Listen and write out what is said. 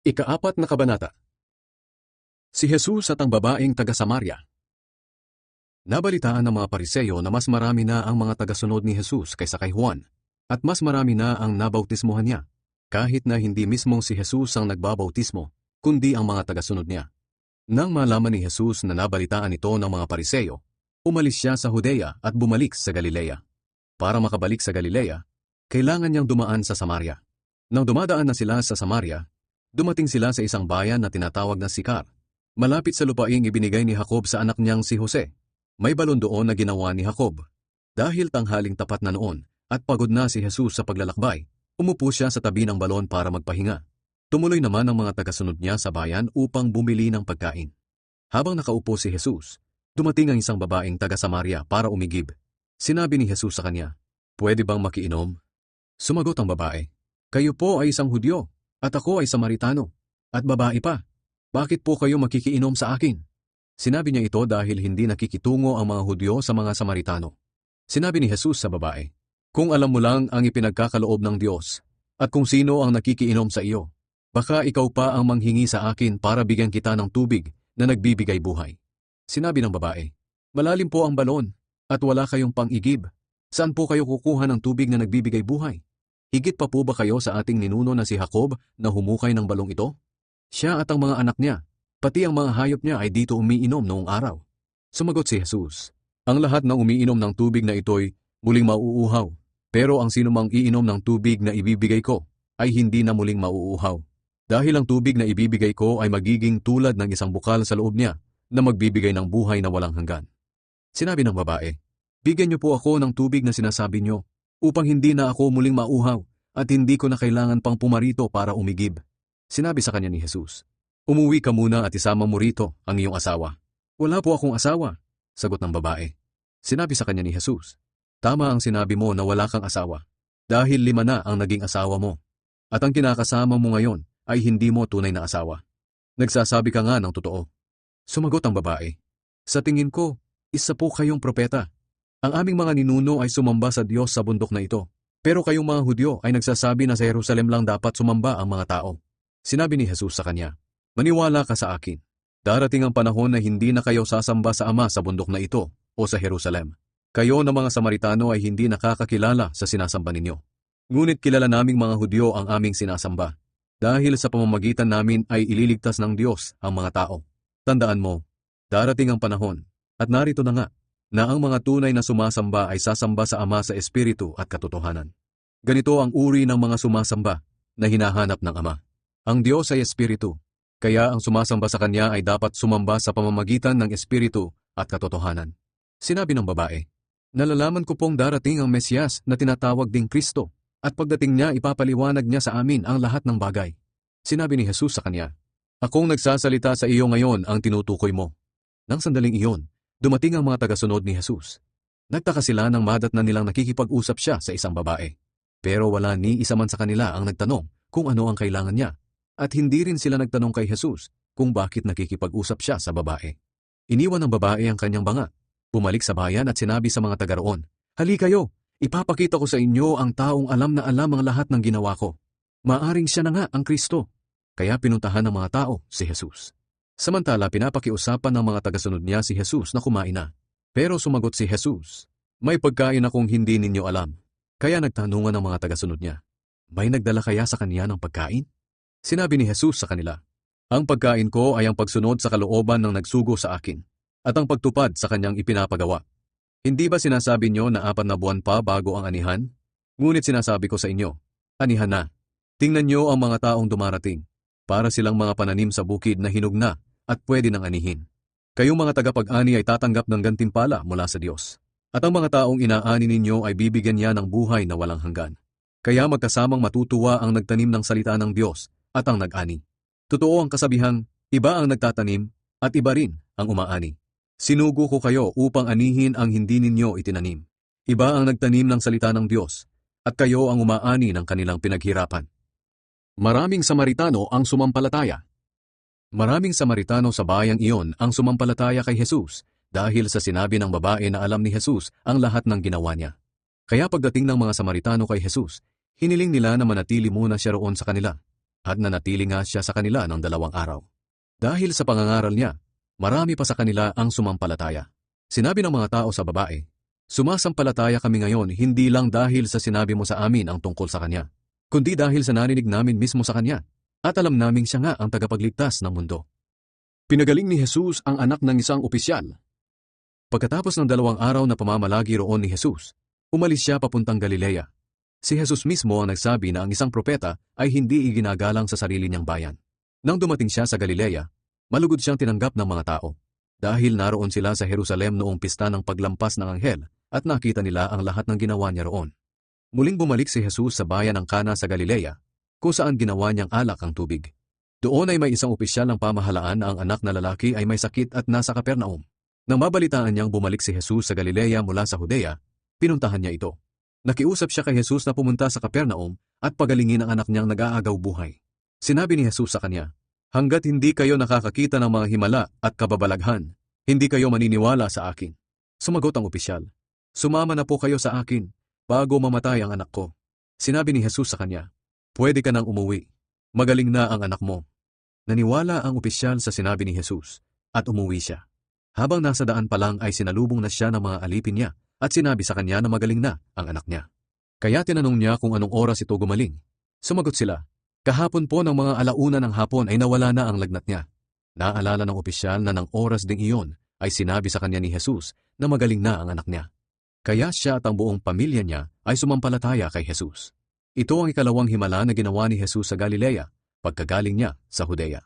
Ika-4 na kabanata. Si Jesus at ang babaeng taga-Samaria. Nabalitaan ng mga Pariseo na mas marami na ang mga tagasunod ni Jesus kaysa kay Juan, at mas marami na ang nabautismohan niya, kahit na hindi mismong si Jesus ang nagbabautismo, kundi ang mga tagasunod niya. Nang malaman ni Jesus na nabalitaan ito ng mga Pariseo, umalis siya sa Judea at bumalik sa Galilea. Para makabalik sa Galilea, kailangan niyang dumaan sa Samaria. Nang dumadaan na sila sa Samaria, dumating sila sa isang bayan na tinatawag na Sicar, malapit sa lupaing ibinigay ni Jacob sa anak niyang si Jose. May balon doon na ginawa ni Jacob. Dahil tanghaling tapat na noon at pagod na si Jesus sa paglalakbay, umupo siya sa tabi ng balon para magpahinga. Tumuloy naman ang mga tagasunod niya sa bayan upang bumili ng pagkain. Habang nakaupo si Jesus, dumating ang isang babaeng taga-Samaria para umigib. Sinabi ni Jesus sa kanya, "Pwede bang makiinom?" Sumagot ang babae, "Kayo po ay isang Hudyo, at ako ay Samaritano, at babae pa. Bakit po kayo makikiinom sa akin?" Sinabi niya ito dahil hindi nakikitungo ang mga Hudyo sa mga Samaritano. Sinabi ni Jesus sa babae, "Kung alam mo lang ang ipinagkakaloob ng Diyos, at kung sino ang nakikiinom sa iyo, baka ikaw pa ang manghingi sa akin para bigyan kita ng tubig na nagbibigay buhay." Sinabi ng babae, "Malalim po ang balon, at wala kayong pang-igib. Saan po kayo kukuha ng tubig na nagbibigay buhay? Higit pa po ba kayo sa ating ninuno na si Jacob na humukay ng balong ito? Siya at ang mga anak niya, pati ang mga hayop niya ay dito umiinom noong araw." Sumagot si Jesus, "Ang lahat ng umiinom ng tubig na ito'y muling mauuhaw, pero ang sinumang iinom ng tubig na ibibigay ko ay hindi na muling mauuhaw. Dahil ang tubig na ibibigay ko ay magiging tulad ng isang bukal sa loob niya na magbibigay ng buhay na walang hanggan." Sinabi ng babae, "Bigyan niyo po ako ng tubig na sinasabi niyo, upang hindi na ako muling mauhaw at hindi ko na kailangan pang pumarito para umigib." Sinabi sa kanya ni Jesus, "Umuwi ka muna at isama mo rito ang iyong asawa." "Wala po akong asawa," sagot ng babae. Sinabi sa kanya ni Jesus, "Tama ang sinabi mo na wala kang asawa, dahil 5 na ang naging asawa mo, at ang kinakasama mo ngayon ay hindi mo tunay na asawa. Nagsasabi ka nga ng totoo." Sumagot ang babae, "Sa tingin ko, isa po kayong propeta. Ang aming mga ninuno ay sumamba sa Diyos sa bundok na ito, pero kayong mga Hudyo ay nagsasabi na sa Jerusalem lang dapat sumamba ang mga tao." Sinabi ni Jesus sa kanya, "Maniwala ka sa akin. Darating ang panahon na hindi na kayo sasamba sa Ama sa bundok na ito o sa Jerusalem. Kayo na mga Samaritano ay hindi nakakakilala sa sinasamba ninyo. Ngunit kilala naming mga Hudyo ang aming sinasamba, dahil sa pamamagitan namin ay ililigtas ng Diyos ang mga tao. Tandaan mo, darating ang panahon, at narito na nga, na ang mga tunay na sumasamba ay sasamba sa Ama sa Espiritu at katotohanan. Ganito ang uri ng mga sumasamba na hinahanap ng Ama. Ang Diyos ay Espiritu, kaya ang sumasamba sa Kanya ay dapat sumamba sa pamamagitan ng Espiritu at katotohanan." Sinabi ng babae, "Nalalaman ko pong darating ang Mesiyas na tinatawag ding Kristo, at pagdating niya ipapaliwanag niya sa amin ang lahat ng bagay." Sinabi ni Jesus sa kanya, "Akong nagsasalita sa iyo ngayon ang tinutukoy mo." Nang sandaling iyon, dumating ang mga tagasunod ni Jesus. Nagtaka sila nang madatnan nilang nakikipag-usap siya sa isang babae. Pero wala ni isa man sa kanila ang nagtanong kung ano ang kailangan niya, at hindi rin sila nagtanong kay Jesus kung bakit nakikipag-usap siya sa babae. Iniwan ng babae ang kanyang banga, bumalik sa bayan at sinabi sa mga taga-roon, "Hali kayo, ipapakita ko sa inyo ang taong alam na alam ang lahat ng ginawa ko. Maaring siya na nga ang Kristo." Kaya pinuntahan ng mga tao si Jesus. Samantala pinapakiusapan ng mga tagasunod niya si Jesus na kumain na. Pero sumagot si Jesus, "May pagkain akong hindi ninyo alam." Kaya nagtanungan ng mga tagasunod niya, "May nagdala kaya sa kanya ng pagkain?" Sinabi ni Jesus sa kanila, "Ang pagkain ko ay ang pagsunod sa kalooban ng nagsugo sa akin, at ang pagtupad sa kanyang ipinapagawa. Hindi ba sinasabi niyo na 4 na buwan pa bago ang anihan? Ngunit sinasabi ko sa inyo, anihan na. Tingnan niyo ang mga taong dumarating, para silang mga pananim sa bukid na hinog na at pwede nang anihin. Kayong mga tagapag-ani ay tatanggap ng gantimpala mula sa Diyos, at ang mga taong inaani ninyo ay bibigyan niya ng buhay na walang hanggan. Kaya magkasamang matutuwa ang nagtanim ng salita ng Diyos at ang nag-ani. Totoo ang kasabihang, iba ang nagtatanim at iba rin ang umaani. Sinugo ko kayo upang anihin ang hindi ninyo itinanim. Iba ang nagtanim ng salita ng Diyos, at kayo ang umaani ng kanilang pinaghirapan." Maraming Samaritano ang sumampalataya. Maraming Samaritano sa bayang iyon ang sumampalataya kay Jesus dahil sa sinabi ng babae na alam ni Jesus ang lahat ng ginawa niya. Kaya pagdating ng mga Samaritano kay Jesus, hiniling nila na manatili muna siya roon sa kanila. at nanatili nga siya sa kanila ng 2 araw. Dahil sa pangangaral niya, marami pa sa kanila ang sumampalataya. Sinabi ng mga tao sa babae, "Sumasampalataya kami ngayon hindi lang dahil sa sinabi mo sa amin ang tungkol sa Kanya, kundi dahil sa narinig namin mismo sa Kanya, at alam naming siya nga ang tagapagligtas ng mundo." Pinagaling ni Jesus ang anak ng isang opisyal. Pagkatapos ng 2 araw na pamamalagi roon ni Jesus, umalis siya papuntang Galilea. Si Jesus mismo ang nagsabi na ang isang propeta ay hindi iginagalang sa sarili niyang bayan. Nang dumating siya sa Galilea, malugod siyang tinanggap ng mga tao. Dahil naroon sila sa Jerusalem noong pista ng paglampas ng anghel at nakita nila ang lahat ng ginawa niya roon. Muling bumalik si Jesus sa bayan ng Cana sa Galilea, kung saan ginawa niyang alak ang tubig. Doon ay may isang opisyal ng pamahalaan na ang anak na lalaki ay may sakit at nasa Capernaum. Nang mabalitaan niyang bumalik si Jesus sa Galilea mula sa Judea, pinuntahan niya ito. Nakiusap siya kay Jesus na pumunta sa Capernaum at pagalingin ang anak niyang nag-aagaw buhay. Sinabi ni Jesus sa kanya, "Hanggat hindi kayo nakakakita ng mga himala at kababalaghan, hindi kayo maniniwala sa akin." Sumagot ang opisyal, "Sumama na po kayo sa akin bago mamatay ang anak ko." Sinabi ni Jesus sa kanya, "Pwede ka nang umuwi. Magaling na ang anak mo." Naniwala ang opisyal sa sinabi ni Jesus at umuwi siya. Habang nasa daan pa lang ay sinalubong na siya ng mga alipin niya at sinabi sa kanya na magaling na ang anak niya. Kaya tinanong niya kung anong oras ito gumaling. Sumagot sila, "Kahapon po ng mga 1:00 ng hapon ay nawala na ang lagnat niya." Naalala ng opisyal na ng oras ding iyon ay sinabi sa kanya ni Jesus na magaling na ang anak niya. Kaya siya at ang buong pamilya niya ay sumampalataya kay Jesus. Ito ang ikalawang himala na ginawa ni Jesus sa Galilea pagkagaling niya sa Judea.